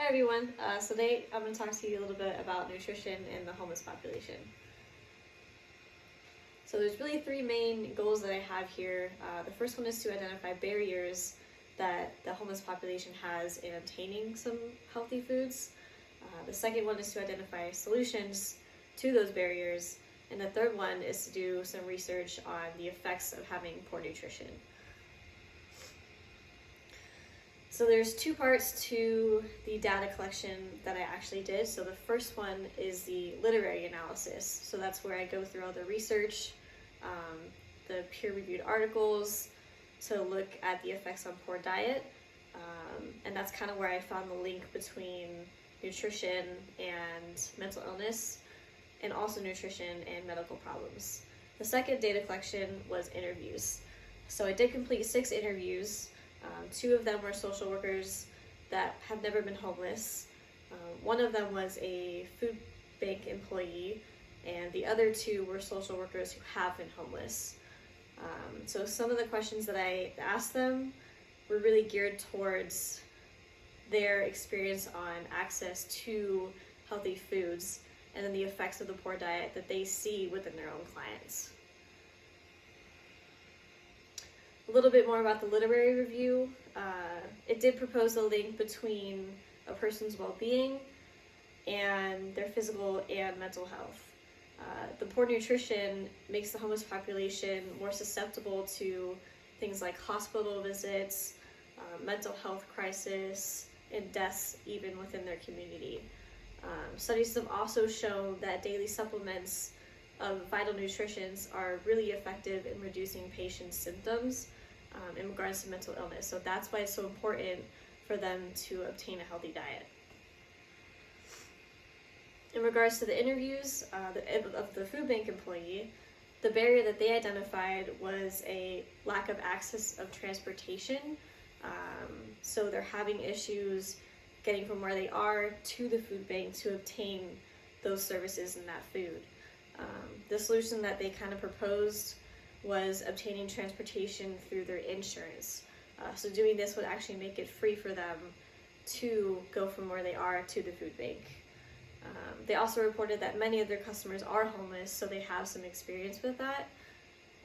everyone. So today I'm going to talk to you a little bit about nutrition in the homeless population. So there's really three main goals that I have here. The first one is to identify barriers that the homeless population has in obtaining some healthy foods. The second one is to identify solutions to those barriers. And the third one is to do some research on the effects of having poor nutrition. So there's two parts to the data collection that I actually did. So the first one is the literary analysis. So that's where I go through all the research, the peer-reviewed articles to look at the effects on poor diet. And that's kind of where I found the link between nutrition and mental illness, and also nutrition and medical problems. The second data collection was interviews. So I did complete 6 interviews. 2 of them were social workers that have never been homeless. One of them was a food bank employee, and the other 2 were social workers who have been homeless. So some of the questions that I asked them were really geared towards their experience on access to healthy foods and then the effects of the poor diet that they see within their own clients. A little bit more about the literary review. It did propose a link between a person's well-being and their physical and mental health. The poor nutrition makes the homeless population more susceptible to things like hospital visits, mental health crisis, and deaths even within their community. Studies have also shown that daily supplements of vital nutrients are really effective in reducing patients' symptoms in regards to mental illness. So that's why it's so important for them to obtain a healthy diet. In regards to the interviews of the food bank employee, the barrier that they identified was a lack of access of transportation. So they're having issues getting from where they are to the food bank to obtain those services and that food. The solution that they kind of proposed was obtaining transportation through their insurance. So doing this would actually make it free for them to go from where they are to the food bank. They also reported that many of their customers are homeless, so they have some experience with that.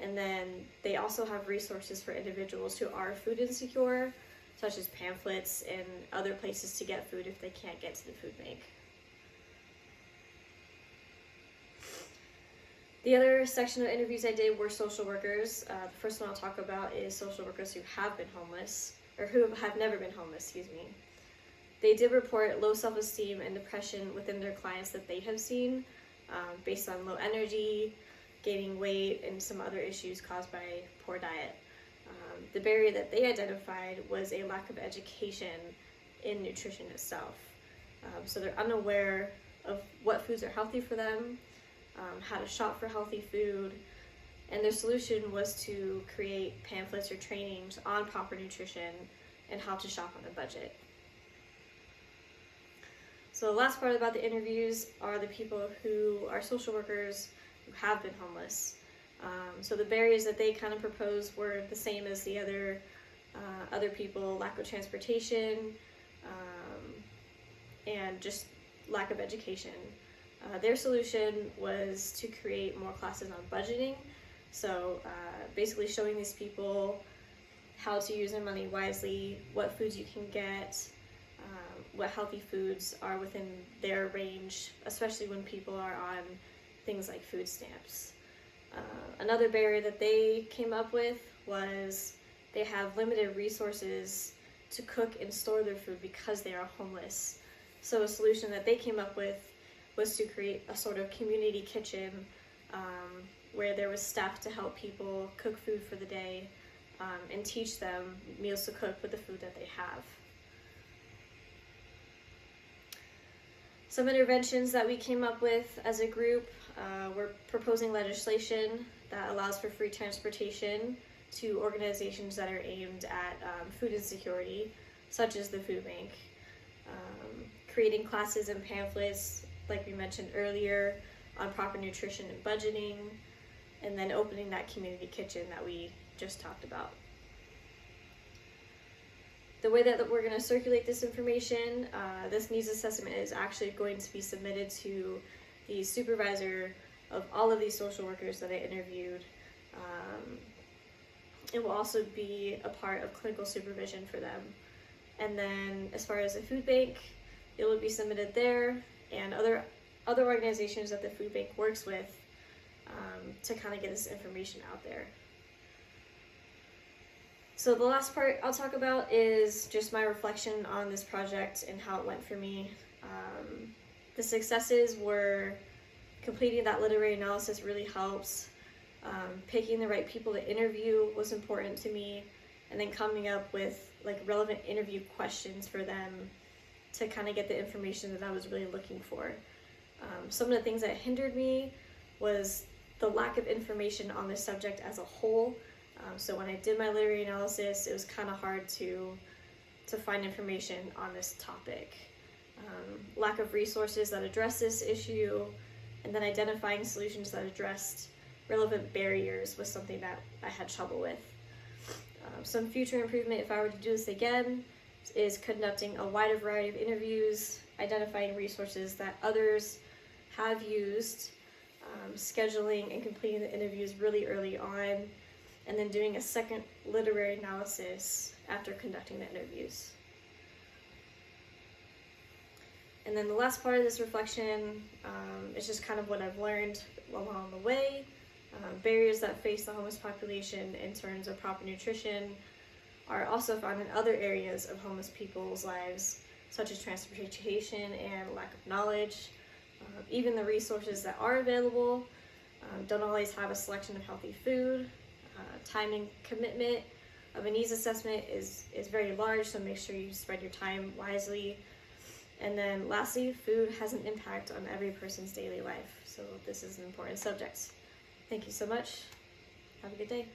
And then they also have resources for individuals who are food insecure, such as pamphlets and other places to get food if they can't get to the food bank. The other section of interviews I did were social workers. The first one I'll talk about is social workers who have been homeless, or who have never been homeless, They did report low self-esteem and depression within their clients that they have seen, based on low energy, gaining weight, and some other issues caused by poor diet. The barrier that they identified was a lack of education in nutrition itself. So they're unaware of what foods are healthy for them, how to shop for healthy food, and their solution was to create pamphlets or trainings on proper nutrition and how to shop on a budget. So the last part about the interviews are the people who are social workers who have been homeless. So the barriers that they kind of proposed were the same as the other people: lack of transportation, and just lack of education. Their solution was to create more classes on budgeting. So basically showing these people how to use their money wisely, what foods you can get, what healthy foods are within their range, especially when people are on things like food stamps. Another barrier that they came up with was they have limited resources to cook and store their food because they are homeless. So a solution that they came up with was to create a sort of community kitchen where there was staff to help people cook food for the day and teach them meals to cook with the food that they have. Some interventions that we came up with as a group, we're proposing legislation that allows for free transportation to organizations that are aimed at food insecurity, such as the food bank. Creating classes and pamphlets, like we mentioned earlier, on proper nutrition and budgeting, and then opening that community kitchen that we just talked about. The way that we're going to circulate this information, this needs assessment is actually going to be submitted to the supervisor of all of these social workers that I interviewed. It will also be a part of clinical supervision for them. And then as far as the food bank, it will be submitted there and other organizations that the food bank works with to kind of get this information out there. So the last part I'll talk about is just my reflection on this project and how it went for me. The successes were completing that literary analysis really helps. Picking the right people to interview was important to me, and then coming up with like relevant interview questions for them to kind of get the information that I was really looking for. Some of the things that hindered me was the lack of information on this subject as a whole. So when I did my literary analysis, it was kind of hard to find information on this topic. Lack of resources that address this issue, and then identifying solutions that addressed relevant barriers was something that I had trouble with. Some future improvement, if I were to do this again, is conducting a wider variety of interviews, identifying resources that others have used, scheduling and completing the interviews really early on, and then doing a second literary analysis after conducting the interviews. And then the last part of this reflection is just kind of what I've learned along the way. Barriers that face the homeless population in terms of proper nutrition are also found in other areas of homeless people's lives, such as transportation and lack of knowledge. Even the resources that are available don't always have a selection of healthy food. Time and commitment of a needs assessment is very large, so make sure you spread your time wisely. And then lastly, food has an impact on every person's daily life, so this is an important subject. Thank you so much. Have a good day.